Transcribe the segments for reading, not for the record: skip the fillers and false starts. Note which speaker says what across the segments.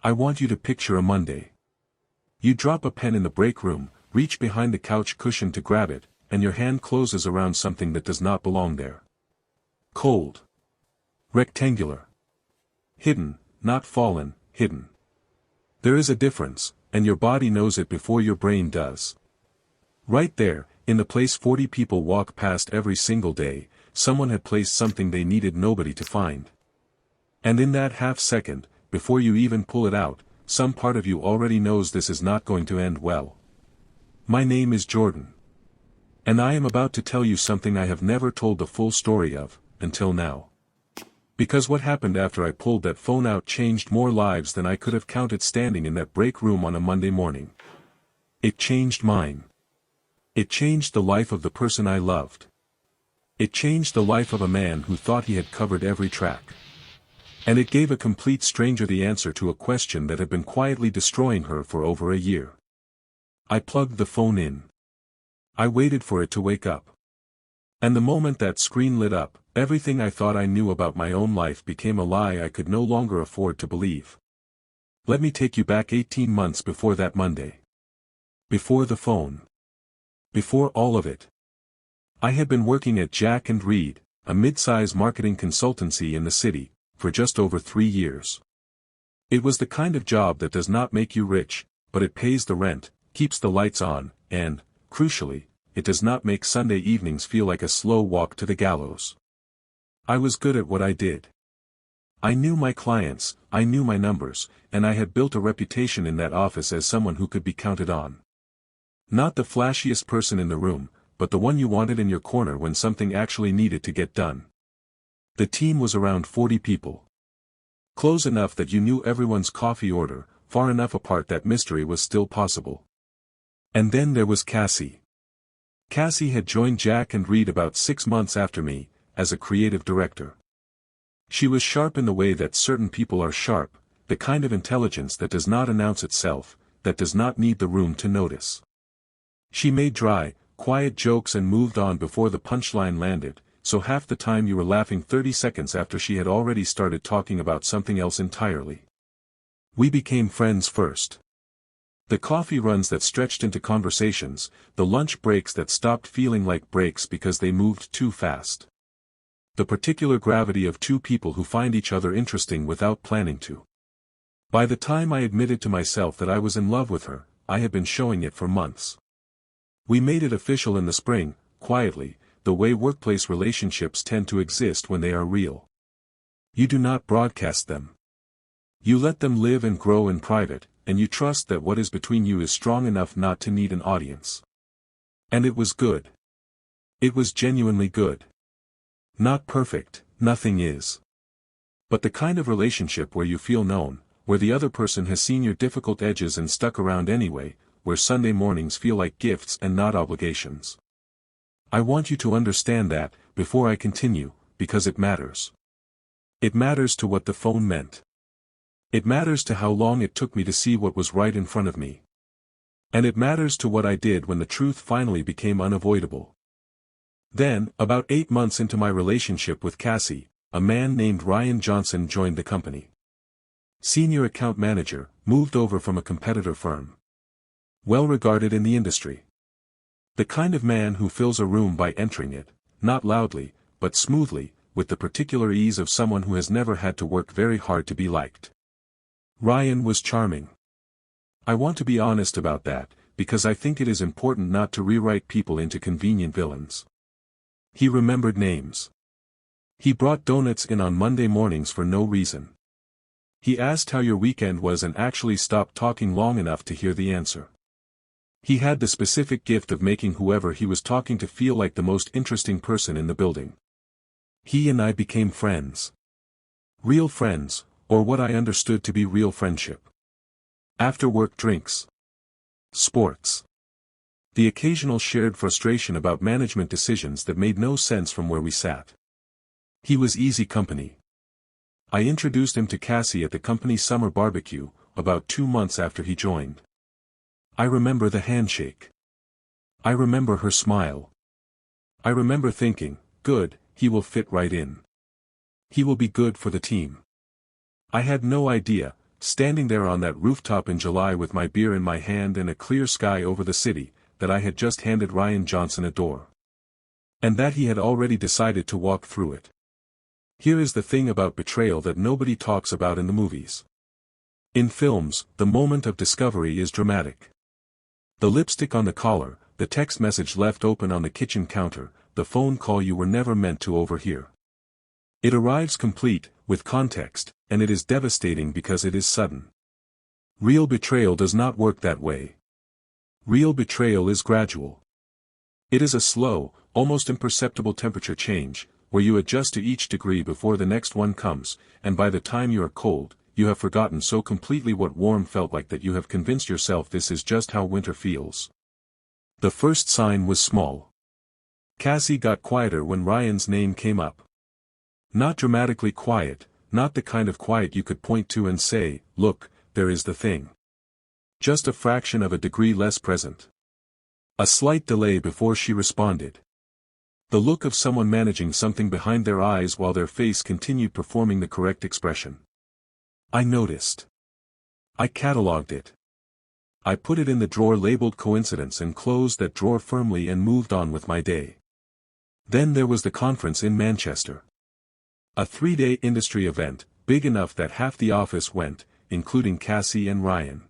Speaker 1: I want you to picture a Monday. You drop a pen in the break room, reach behind the couch cushion to grab it, and your hand closes around something that does not belong there. Cold. Rectangular. Hidden, not fallen, hidden. There is a difference, and your body knows it before your brain does. Right there, in the place 40 people walk past every single day, someone had placed something they needed nobody to find. And in that half second, before you even pull it out, some part of you already knows this is not going to end well. My name is Jordan. And I am about to tell you something I have never told the full story of, until now. Because what happened after I pulled that phone out changed more lives than I could have counted standing in that break room on a Monday morning. It changed mine. It changed the life of the person I loved. It changed the life of a man who thought he had covered every track. And it gave a complete stranger the answer to a question that had been quietly destroying her for over a year. I plugged the phone in. I waited for it to wake up. And the moment that screen lit up, everything I thought I knew about my own life became a lie I could no longer afford to believe. Let me take you back 18 months before that Monday. Before the phone. Before all of it. I had been working at Jack & Reed, a mid-size marketing consultancy in the city, for just over 3 years. It was the kind of job that does not make you rich, but it pays the rent, keeps the lights on, and, crucially, it does not make Sunday evenings feel like a slow walk to the gallows. I was good at what I did. I knew my clients, I knew my numbers, and I had built a reputation in that office as someone who could be counted on. Not the flashiest person in the room, but the one you wanted in your corner when something actually needed to get done. The team was around 40 people. Close enough that you knew everyone's coffee order, far enough apart that mystery was still possible. And then there was Cassie. Cassie had joined Jack & Reed about 6 months after me, as a creative director. She was sharp in the way that certain people are sharp, the kind of intelligence that does not announce itself, that does not need the room to notice. She made dry, quiet jokes and moved on before the punchline landed, so half the time you were laughing 30 seconds after she had already started talking about something else entirely. We became friends first. The coffee runs that stretched into conversations, the lunch breaks that stopped feeling like breaks because they moved too fast. The particular gravity of two people who find each other interesting without planning to. By the time I admitted to myself that I was in love with her, I had been showing it for months. We made it official in the spring, quietly, the way workplace relationships tend to exist when they are real. You do not broadcast them. You let them live and grow in private, and you trust that what is between you is strong enough not to need an audience. And it was good. It was genuinely good. Not perfect, nothing is. But the kind of relationship where you feel known, where the other person has seen your difficult edges and stuck around anyway, where Sunday mornings feel like gifts and not obligations. I want you to understand that, before I continue, because it matters. It matters to what the phone meant. It matters to how long it took me to see what was right in front of me. And it matters to what I did when the truth finally became unavoidable. Then, about 8 months into my relationship with Cassie, a man named Ryan Johnson joined the company. Senior account manager, moved over from a competitor firm. Well regarded in the industry. The kind of man who fills a room by entering it, not loudly, but smoothly, with the particular ease of someone who has never had to work very hard to be liked. Ryan was charming. I want to be honest about that, because I think it is important not to rewrite people into convenient villains. He remembered names. He brought donuts in on Monday mornings for no reason. He asked how your weekend was and actually stopped talking long enough to hear the answer. He had the specific gift of making whoever he was talking to feel like the most interesting person in the building. He and I became friends. Real friends, or what I understood to be real friendship. After-work drinks. Sports. The occasional shared frustration about management decisions that made no sense from where we sat. He was easy company. I introduced him to Cassie at the company summer barbecue, about 2 months after he joined. I remember the handshake. I remember her smile. I remember thinking, good, he will fit right in. He will be good for the team. I had no idea, standing there on that rooftop in July with my beer in my hand and a clear sky over the city, that I had just handed Rian Johnson a door. And that he had already decided to walk through it. Here is the thing about betrayal that nobody talks about in the movies. In films, the moment of discovery is dramatic. The lipstick on the collar, the text message left open on the kitchen counter, the phone call you were never meant to overhear. It arrives complete, with context, and it is devastating because it is sudden. Real betrayal does not work that way. Real betrayal is gradual. It is a slow, almost imperceptible temperature change, where you adjust to each degree before the next one comes, and by the time you are cold, you have forgotten so completely what warm felt like that you have convinced yourself this is just how winter feels. The first sign was small. Cassie got quieter when Ryan's name came up. Not dramatically quiet, not the kind of quiet you could point to and say, look, there is the thing. Just a fraction of a degree less present. A slight delay before she responded. The look of someone managing something behind their eyes while their face continued performing the correct expression. I noticed. I catalogued it. I put it in the drawer labeled coincidence and closed that drawer firmly and moved on with my day. Then there was the conference in Manchester. A 3-day industry event, big enough that half the office went, including Cassie and Ryan.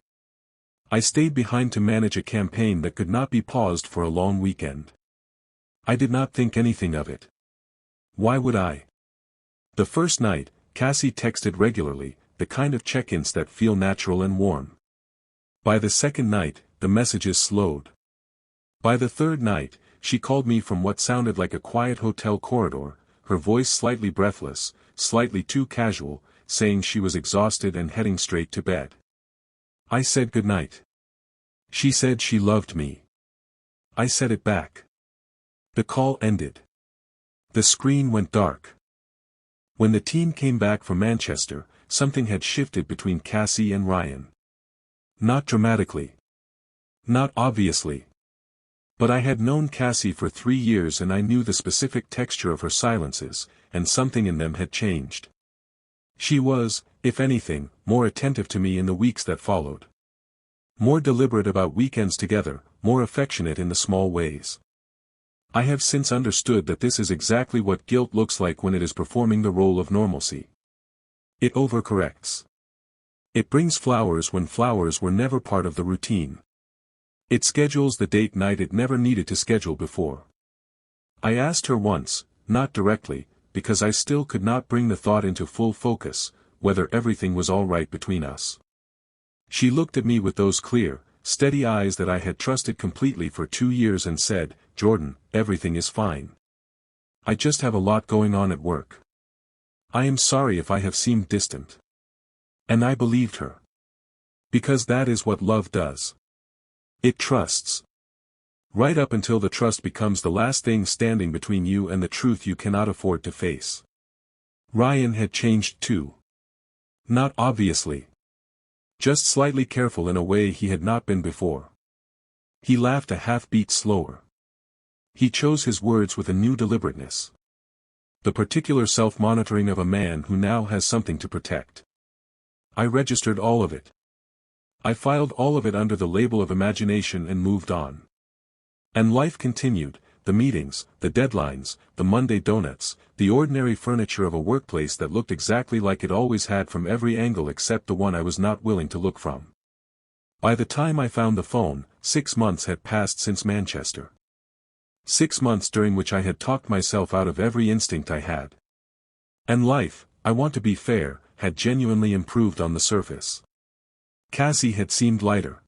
Speaker 1: I stayed behind to manage a campaign that could not be paused for a long weekend. I did not think anything of it. Why would I? The first night, Cassie texted regularly, the kind of check-ins that feel natural and warm. By the second night, the messages slowed. By the third night, she called me from what sounded like a quiet hotel corridor, her voice slightly breathless, slightly too casual, saying she was exhausted and heading straight to bed. I said goodnight. She said she loved me. I said it back. The call ended. The screen went dark. When the team came back from Manchester, something had shifted between Cassie and Ryan. Not dramatically. Not obviously. But I had known Cassie for 3 years and I knew the specific texture of her silences, and something in them had changed. She was, if anything, more attentive to me in the weeks that followed. More deliberate about weekends together, more affectionate in the small ways. I have since understood that this is exactly what guilt looks like when it is performing the role of normalcy. It overcorrects. It brings flowers when flowers were never part of the routine. It schedules the date night it never needed to schedule before. I asked her once, not directly, because I still could not bring the thought into full focus, whether everything was all right between us. She looked at me with those clear, steady eyes that I had trusted completely for 2 years and said, Jordan, everything is fine. I just have a lot going on at work. I am sorry if I have seemed distant. And I believed her. Because that is what love does. It trusts. Right up until the trust becomes the last thing standing between you and the truth you cannot afford to face. Ryan had changed too. Not obviously. Just slightly careful in a way he had not been before. He laughed a half-beat slower. He chose his words with a new deliberateness. The particular self-monitoring of a man who now has something to protect. I registered all of it. I filed all of it under the label of imagination and moved on. And life continued, the meetings, the deadlines, the Monday donuts, the ordinary furniture of a workplace that looked exactly like it always had from every angle except the one I was not willing to look from. By the time I found the phone, 6 months had passed since Manchester. 6 months during which I had talked myself out of every instinct I had. And life, I want to be fair, had genuinely improved on the surface. Cassie had seemed lighter.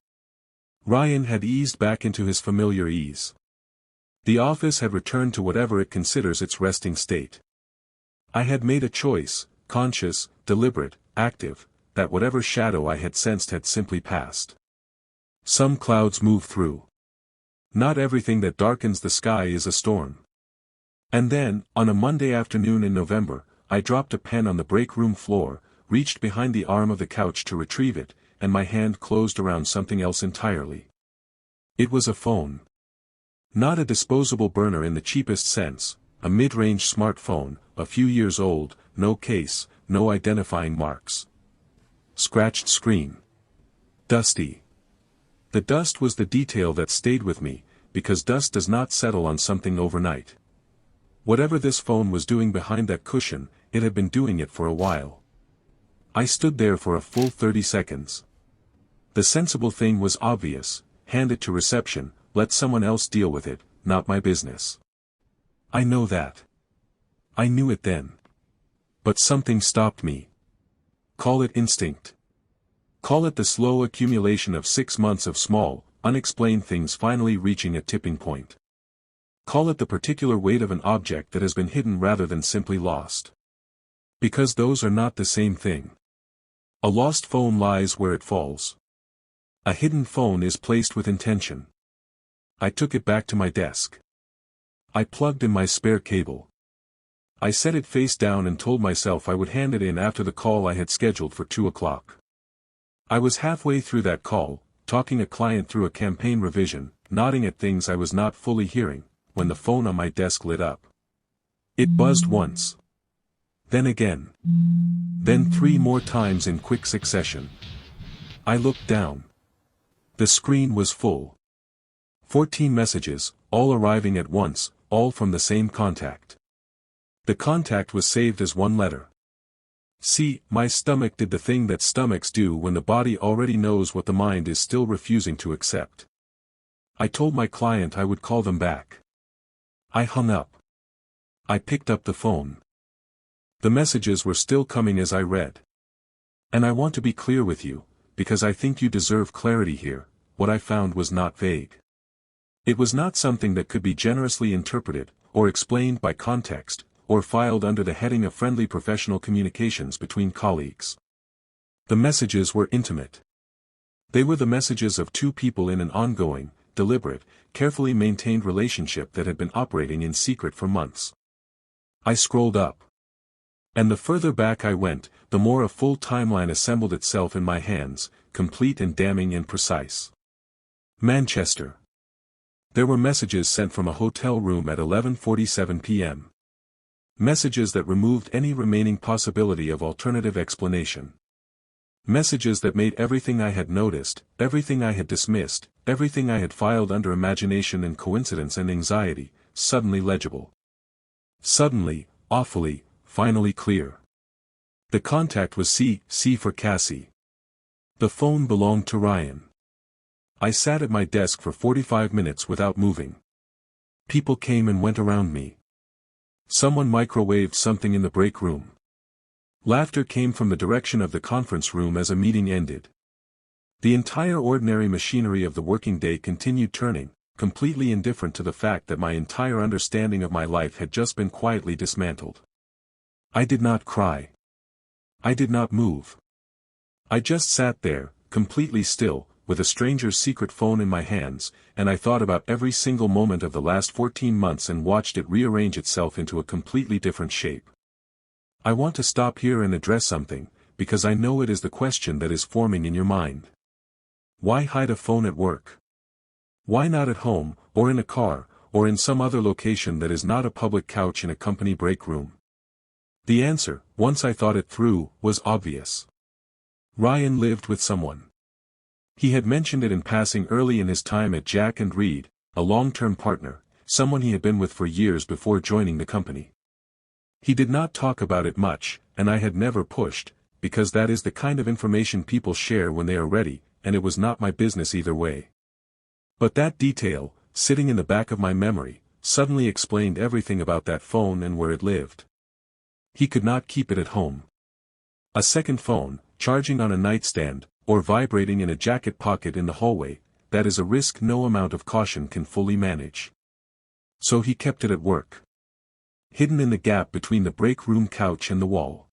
Speaker 1: Ryan had eased back into his familiar ease. The office had returned to whatever it considers its resting state. I had made a choice, conscious, deliberate, active, that whatever shadow I had sensed had simply passed. Some clouds move through. Not everything that darkens the sky is a storm. And then, on a Monday afternoon in November, I dropped a pen on the break room floor, reached behind the arm of the couch to retrieve it, and my hand closed around something else entirely. It was a phone. Not a disposable burner in the cheapest sense, a mid-range smartphone, a few years old, no case, no identifying marks. scratched screen. Dusty. The dust was the detail that stayed with me, because dust does not settle on something overnight. Whatever this phone was doing behind that cushion, it had been doing it for a while. I stood there for a full 30 seconds. The sensible thing was obvious: hand it to reception, let someone else deal with it, not my business. I know that. I knew it then. But something stopped me. Call it instinct. Call it the slow accumulation of 6 months of small, unexplained things finally reaching a tipping point. Call it the particular weight of an object that has been hidden rather than simply lost. Because those are not the same thing. A lost phone lies where it falls. A hidden phone is placed with intention. I took it back to my desk. I plugged in my spare cable. I set it face down and told myself I would hand it in after the call I had scheduled for 2 o'clock. I was halfway through that call, talking a client through a campaign revision, nodding at things I was not fully hearing, when the phone on my desk lit up. It buzzed once. Then again. Then 3 more times in quick succession. I looked down. The screen was full. 14 messages, all arriving at once, all from the same contact. The contact was saved as one letter. See, my stomach did the thing that stomachs do when the body already knows what the mind is still refusing to accept. I told my client I would call them back. I hung up. I picked up the phone. The messages were still coming as I read. And I want to be clear with you, because I think you deserve clarity here. What I found was not vague. It was not something that could be generously interpreted, or explained by context, or filed under the heading of friendly professional communications between colleagues. The messages were intimate. They were the messages of 2 people in an ongoing, deliberate, carefully maintained relationship that had been operating in secret for months. I scrolled up. And the further back I went, the more a full timeline assembled itself in my hands, complete and damning and precise. Manchester. There were messages sent from a hotel room at 11:47 p.m. Messages that removed any remaining possibility of alternative explanation. Messages that made everything I had noticed, everything I had dismissed, everything I had filed under imagination and coincidence and anxiety, suddenly legible. Suddenly, awfully, finally clear. The contact was C for Cassie. The phone belonged to Ryan. I sat at my desk for 45 minutes without moving. People came and went around me. Someone microwaved something in the break room. Laughter came from the direction of the conference room as a meeting ended. The entire ordinary machinery of the working day continued turning, completely indifferent to the fact that my entire understanding of my life had just been quietly dismantled. I did not cry. I did not move. I just sat there, completely still, with a stranger's secret phone in my hands, and I thought about every single moment of the last 14 months and watched it rearrange itself into a completely different shape. I want to stop here and address something, because I know it is the question that is forming in your mind. Why hide a phone at work? Why not at home, or in a car, or in some other location that is not a public couch in a company break room? The answer, once I thought it through, was obvious. Ryan lived with someone. He had mentioned it in passing early in his time at Jack and Reed, a long-term partner, someone he had been with for years before joining the company. He did not talk about it much, and I had never pushed, because that is the kind of information people share when they are ready, and it was not my business either way. But that detail, sitting in the back of my memory, suddenly explained everything about that phone and where it lived. He could not keep it at home. A second phone, charging on a nightstand, or vibrating in a jacket pocket in the hallway, that is a risk no amount of caution can fully manage. So he kept it at work. Hidden in the gap between the break room couch and the wall.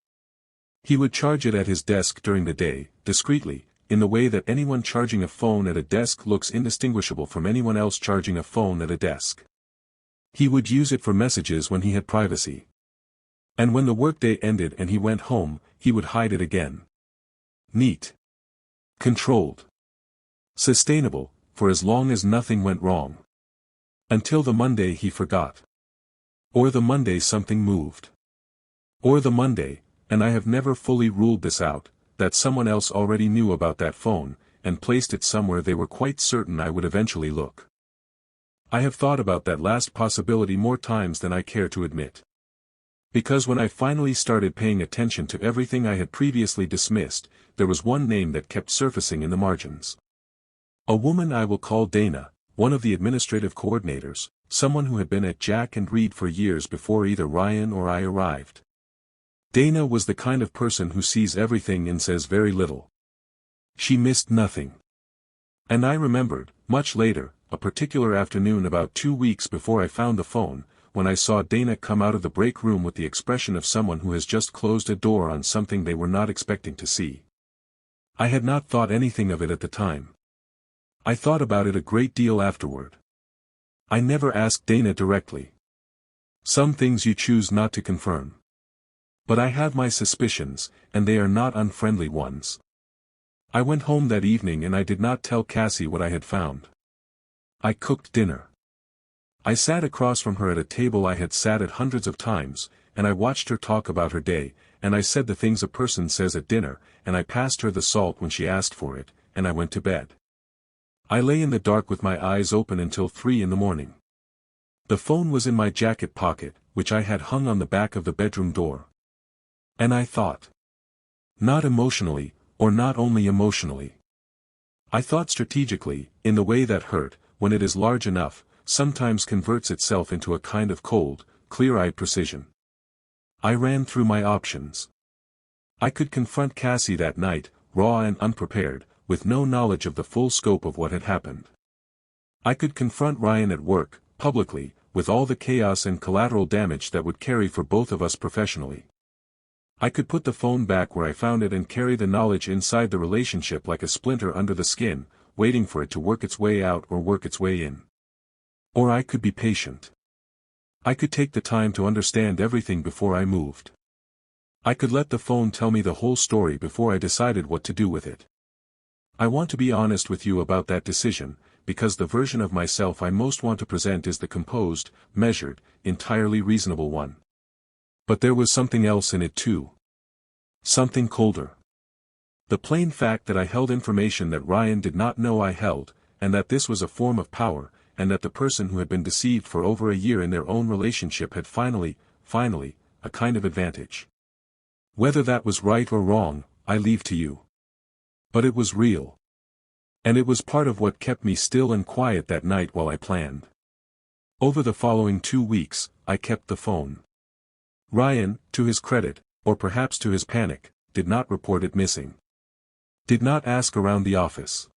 Speaker 1: He would charge it at his desk during the day, discreetly, in the way that anyone charging a phone at a desk looks indistinguishable from anyone else charging a phone at a desk. He would use it for messages when he had privacy. And when the workday ended and he went home, he would hide it again. Neat. Controlled. Sustainable, for as long as nothing went wrong. Until the Monday he forgot. Or the Monday something moved. Or the Monday, and I have never fully ruled this out, that someone else already knew about that phone, and placed it somewhere they were quite certain I would eventually look. I have thought about that last possibility more times than I care to admit. Because when I finally started paying attention to everything I had previously dismissed, there was one name that kept surfacing in the margins. A woman I will call Dana, one of the administrative coordinators, someone who had been at Jack and Reed for years before either Ryan or I arrived. Dana was the kind of person who sees everything and says very little. She missed nothing. And I remembered, much later, a particular afternoon about 2 weeks before I found the phone, when I saw Dana come out of the break room with the expression of someone who has just closed a door on something they were not expecting to see. I had not thought anything of it at the time. I thought about it a great deal afterward. I never asked Dana directly. Some things you choose not to confirm. But I have my suspicions, and they are not unfriendly ones. I went home that evening and I did not tell Cassie what I had found. I cooked dinner. I sat across from her at a table I had sat at hundreds of times, and I watched her talk about her day, and I said the things a person says at dinner, and I passed her the salt when she asked for it, and I went to bed. I lay in the dark with my eyes open until 3 in the morning. The phone was in my jacket pocket, which I had hung on the back of the bedroom door. And I thought. Not emotionally, or not only emotionally. I thought strategically, in the way that hurt, when it is large enough, sometimes converts itself into a kind of cold, clear-eyed precision. I ran through my options. I could confront Cassie that night, raw and unprepared, with no knowledge of the full scope of what had happened. I could confront Ryan at work, publicly, with all the chaos and collateral damage that would carry for both of us professionally. I could put the phone back where I found it and carry the knowledge inside the relationship like a splinter under the skin, waiting for it to work its way out or work its way in. Or I could be patient. I could take the time to understand everything before I moved. I could let the phone tell me the whole story before I decided what to do with it. I want to be honest with you about that decision, because the version of myself I most want to present is the composed, measured, entirely reasonable one. But there was something else in it too. Something colder. The plain fact that I held information that Ryan did not know I held, and that this was a form of power, and that the person who had been deceived for over a year in their own relationship had finally, a kind of advantage. Whether that was right or wrong, I leave to you. But it was real. And it was part of what kept me still and quiet that night while I planned. Over the following 2 weeks, I kept the phone. Ryan, to his credit, or perhaps to his panic, did not report it missing. Did not ask around the office.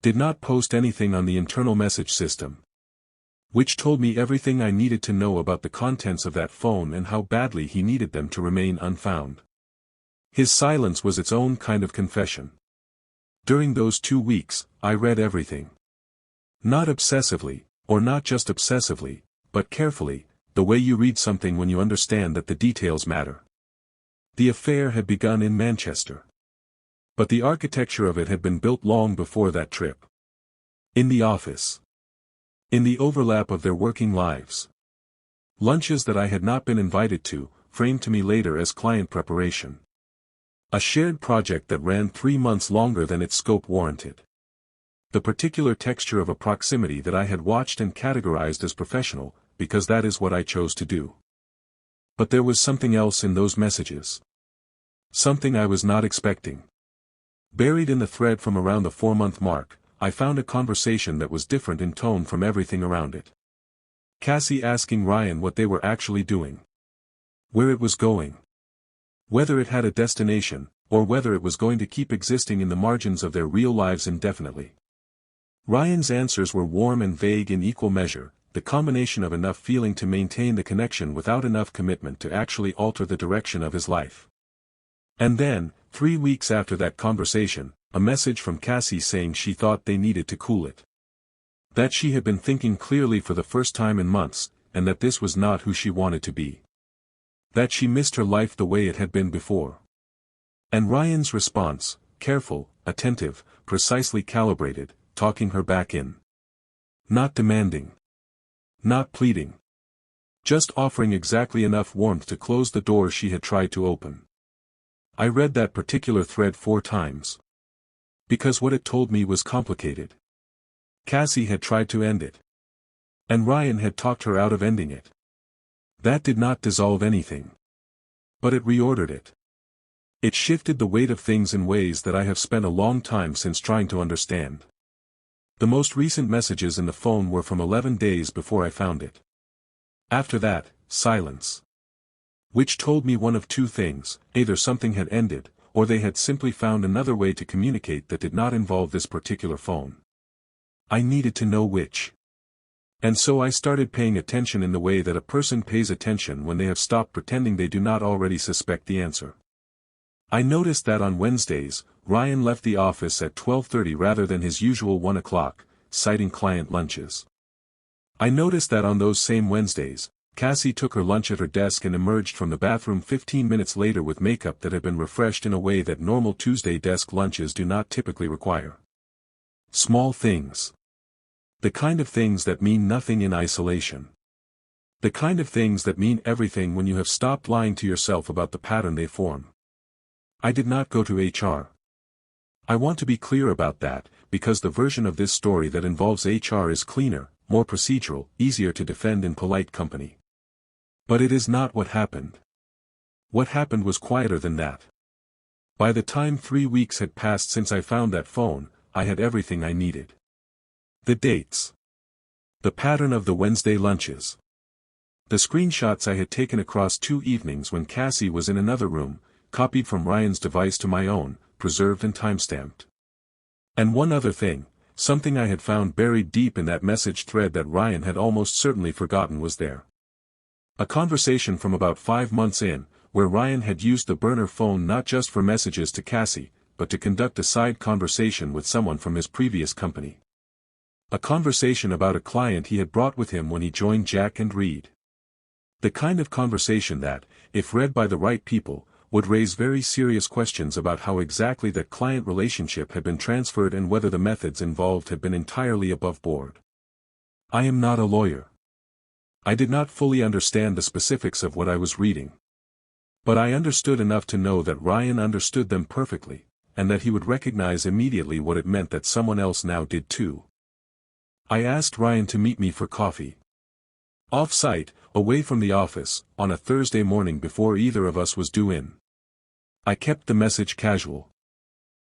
Speaker 1: Did not post anything on the internal message system. Which told me everything I needed to know about the contents of that phone and how badly he needed them to remain unfound. His silence was its own kind of confession. During those 2 weeks, I read everything. Not obsessively, or not just obsessively, but carefully, the way you read something when you understand that the details matter. The affair had begun in Manchester. But the architecture of it had been built long before that trip. In the office. In the overlap of their working lives. Lunches that I had not been invited to, framed to me later as client preparation. A shared project that ran 3 months longer than its scope warranted. The particular texture of a proximity that I had watched and categorized as professional, because that is what I chose to do. But there was something else in those messages. Something I was not expecting. Buried in the thread from around the 4-month mark, I found a conversation that was different in tone from everything around it. Cassie asking Ryan what they were actually doing. Where it was going. Whether it had a destination, or whether it was going to keep existing in the margins of their real lives indefinitely. Ryan's answers were warm and vague in equal measure, the combination of enough feeling to maintain the connection without enough commitment to actually alter the direction of his life. And then, 3 weeks after that conversation, a message from Cassie saying she thought they needed to cool it. That she had been thinking clearly for the first time in months, and that this was not who she wanted to be. That she missed her life the way it had been before. And Ryan's response, careful, attentive, precisely calibrated, talking her back in. Not demanding. Not pleading. Just offering exactly enough warmth to close the door she had tried to open. I read that particular thread 4 times. Because what it told me was complicated. Cassie had tried to end it. And Ryan had talked her out of ending it. That did not dissolve anything. But it reordered it. It shifted the weight of things in ways that I have spent a long time since trying to understand. The most recent messages in the phone were from 11 days before I found it. After that, silence. Which told me one of two things: either something had ended, or they had simply found another way to communicate that did not involve this particular phone. I needed to know which. And so I started paying attention in the way that a person pays attention when they have stopped pretending they do not already suspect the answer. I noticed that on Wednesdays, Ryan left the office at 12:30 rather than his usual 1 o'clock, citing client lunches. I noticed that on those same Wednesdays, Cassie took her lunch at her desk and emerged from the bathroom 15 minutes later with makeup that had been refreshed in a way that normal Tuesday desk lunches do not typically require. Small things. The kind of things that mean nothing in isolation. The kind of things that mean everything when you have stopped lying to yourself about the pattern they form. I did not go to HR. I want to be clear about that, because the version of this story that involves HR is cleaner, more procedural, easier to defend in polite company. But it is not what happened. What happened was quieter than that. By the time 3 weeks had passed since I found that phone, I had everything I needed. The dates. The pattern of the Wednesday lunches. The screenshots I had taken across 2 evenings when Cassie was in another room, copied from Ryan's device to my own, preserved and timestamped. And one other thing, something I had found buried deep in that message thread that Ryan had almost certainly forgotten was there. A conversation from about 5 months in, where Ryan had used the burner phone not just for messages to Cassie, but to conduct a side conversation with someone from his previous company. A conversation about a client he had brought with him when he joined Jack and Reed. The kind of conversation that, if read by the right people, would raise very serious questions about how exactly that client relationship had been transferred and whether the methods involved had been entirely above board. I am not a lawyer. I did not fully understand the specifics of what I was reading. But I understood enough to know that Ryan understood them perfectly, and that he would recognize immediately what it meant that someone else now did too. I asked Ryan to meet me for coffee. Off-site, away from the office, on a Thursday morning before either of us was due in. I kept the message casual.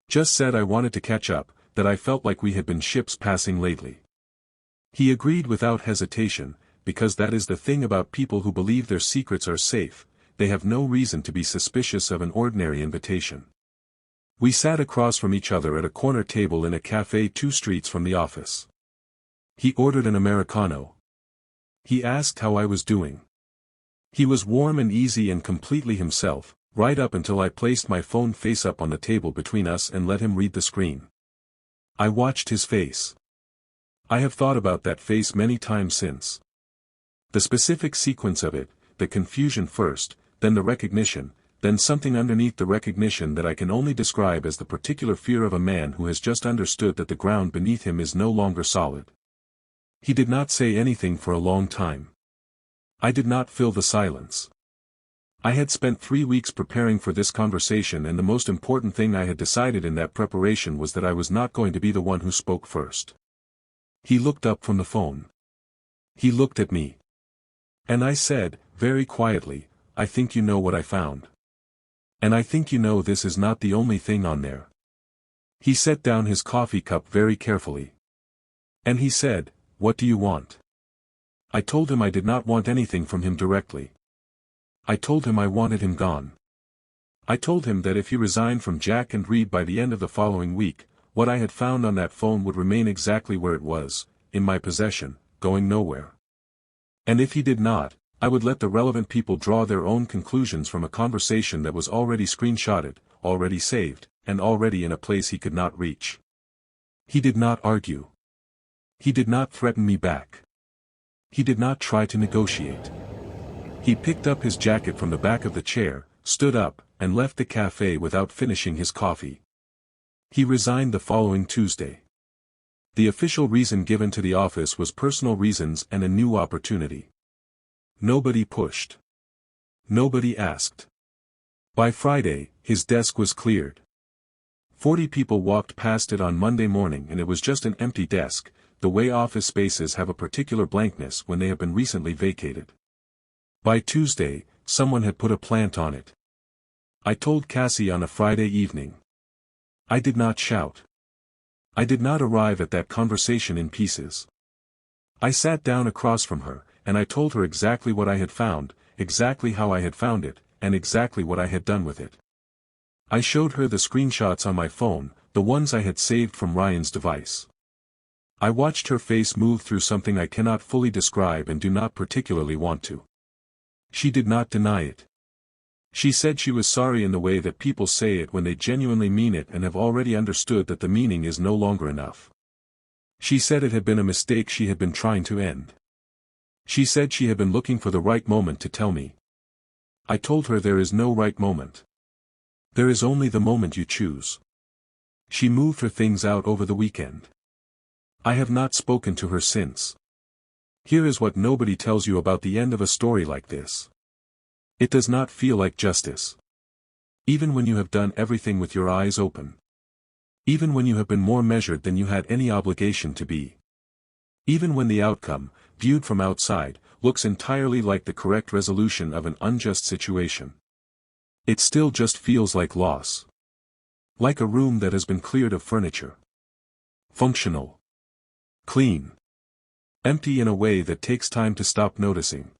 Speaker 1: Just said I wanted to catch up, that I felt like we had been ships passing lately. He agreed without hesitation, because that is the thing about people who believe their secrets are safe, they have no reason to be suspicious of an ordinary invitation. We sat across from each other at a corner table in a cafe 2 streets from the office. He ordered an Americano. He asked how I was doing. He was warm and easy and completely himself, right up until I placed my phone face up on the table between us and let him read the screen. I watched his face. I have thought about that face many times since. The specific sequence of it, the confusion first, then the recognition, then something underneath the recognition that I can only describe as the particular fear of a man who has just understood that the ground beneath him is no longer solid. He did not say anything for a long time. I did not fill the silence. I had spent 3 weeks preparing for this conversation, and the most important thing I had decided in that preparation was that I was not going to be the one who spoke first. He looked up from the phone. He looked at me. And I said, very quietly, I think you know what I found. And I think you know this is not the only thing on there. He set down his coffee cup very carefully. And he said, what do you want? I told him I did not want anything from him directly. I told him I wanted him gone. I told him that if he resigned from Jack and Reed by the end of the following week, what I had found on that phone would remain exactly where it was, in my possession, going nowhere. And if he did not, I would let the relevant people draw their own conclusions from a conversation that was already screenshotted, already saved, and already in a place he could not reach. He did not argue. He did not threaten me back. He did not try to negotiate. He picked up his jacket from the back of the chair, stood up, and left the cafe without finishing his coffee. He resigned the following Tuesday. The official reason given to the office was personal reasons and a new opportunity. Nobody pushed. Nobody asked. By Friday, his desk was cleared. 40 people walked past it on Monday morning and it was just an empty desk, the way office spaces have a particular blankness when they have been recently vacated. By Tuesday, someone had put a plant on it. I told Cassie on a Friday evening. I did not shout. I did not arrive at that conversation in pieces. I sat down across from her, and I told her exactly what I had found, exactly how I had found it, and exactly what I had done with it. I showed her the screenshots on my phone, the ones I had saved from Ryan's device. I watched her face move through something I cannot fully describe and do not particularly want to. She did not deny it. She said she was sorry in the way that people say it when they genuinely mean it and have already understood that the meaning is no longer enough. She said it had been a mistake she had been trying to end. She said she had been looking for the right moment to tell me. I told her there is no right moment. There is only the moment you choose. She moved her things out over the weekend. I have not spoken to her since. Here is what nobody tells you about the end of a story like this. It does not feel like justice. Even when you have done everything with your eyes open. Even when you have been more measured than you had any obligation to be. Even when the outcome, viewed from outside, looks entirely like the correct resolution of an unjust situation. It still just feels like loss. Like a room that has been cleared of furniture. Functional. Clean. Empty in a way that takes time to stop noticing.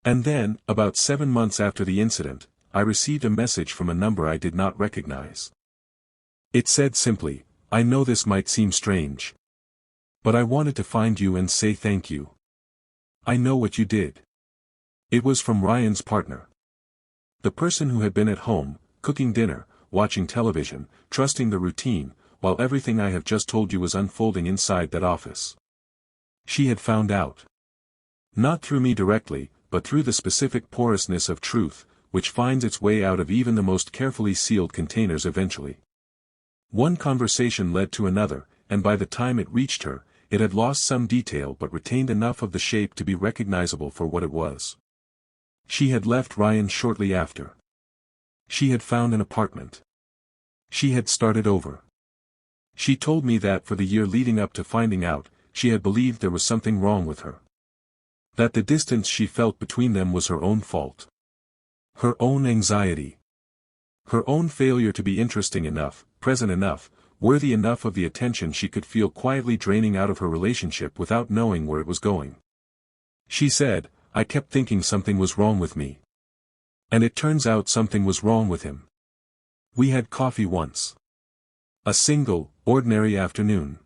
Speaker 1: And then, about 7 months after the incident, I received a message from a number I did not recognize. It said simply, "I know this might seem strange. But I wanted to find you and say thank you. I know what you did." It was from Ryan's partner. The person who had been at home, cooking dinner, watching television, trusting the routine, while everything I have just told you was unfolding inside that office. She had found out. Not through me directly, but through the specific porousness of truth, which finds its way out of even the most carefully sealed containers eventually. One conversation led to another, and by the time it reached her, it had lost some detail but retained enough of the shape to be recognizable for what it was. She had left Ryan shortly after. She had found an apartment. She had started over. She told me that for the year leading up to finding out, she had believed there was something wrong with her. That the distance she felt between them was her own fault. Her own anxiety. Her own failure to be interesting enough, present enough, worthy enough of the attention she could feel quietly draining out of her relationship without knowing where it was going. She said, "I kept thinking something was wrong with me. And it turns out something was wrong with him. We had coffee once. A single, ordinary afternoon.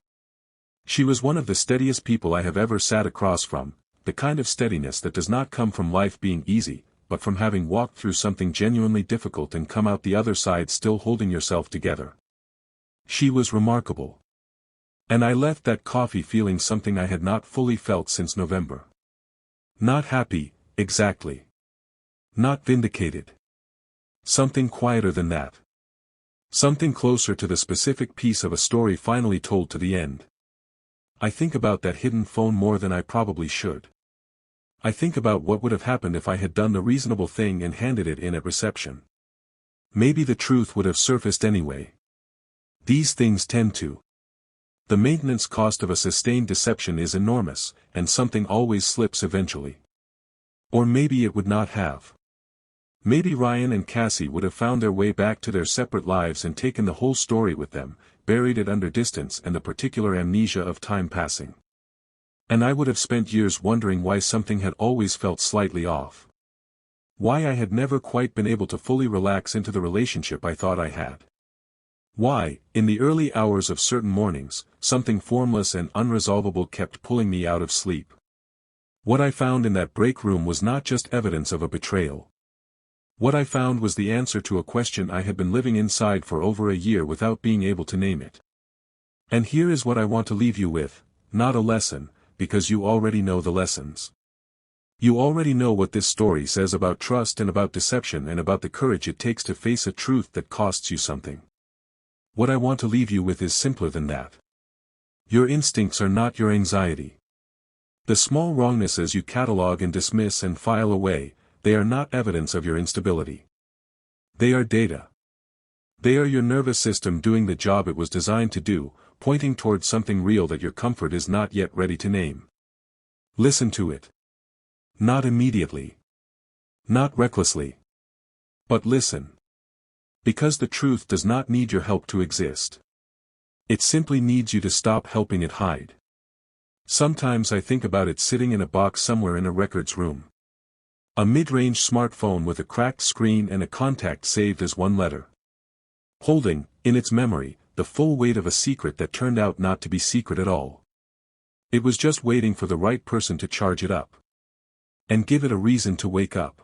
Speaker 1: She was one of the steadiest people I have ever sat across from, the kind of steadiness that does not come from life being easy, but from having walked through something genuinely difficult and come out the other side still holding yourself together. She was remarkable. And I left that coffee feeling something I had not fully felt since November. Not happy, exactly. Not vindicated. Something quieter than that. Something closer to the specific piece of a story finally told to the end. I think about that hidden phone more than I probably should. I think about what would have happened if I had done the reasonable thing and handed it in at reception. Maybe the truth would have surfaced anyway. These things tend to. The maintenance cost of a sustained deception is enormous, and something always slips eventually. Or maybe it would not have. Maybe Ryan and Cassie would have found their way back to their separate lives and taken the whole story with them, buried it under distance and the particular amnesia of time passing. And I would have spent years wondering why something had always felt slightly off. Why I had never quite been able to fully relax into the relationship I thought I had. Why, in the early hours of certain mornings, something formless and unresolvable kept pulling me out of sleep. What I found in that break room was not just evidence of a betrayal. What I found was the answer to a question I had been living inside for over a year without being able to name it. And here is what I want to leave you with, not a lesson, because you already know the lessons. You already know what this story says about trust and about deception and about the courage it takes to face a truth that costs you something. What I want to leave you with is simpler than that. Your instincts are not your anxiety. The small wrongnesses you catalog and dismiss and file away, they are not evidence of your instability. They are data. They are your nervous system doing the job it was designed to do, pointing towards something real that your comfort is not yet ready to name. Listen to it. Not immediately. Not recklessly. But listen. Because the truth does not need your help to exist. It simply needs you to stop helping it hide. Sometimes I think about it sitting in a box somewhere in a records room. A mid-range smartphone with a cracked screen and a contact saved as one letter. Holding, in its memory, the full weight of a secret that turned out not to be secret at all. It was just waiting for the right person to charge it up. And give it a reason to wake up.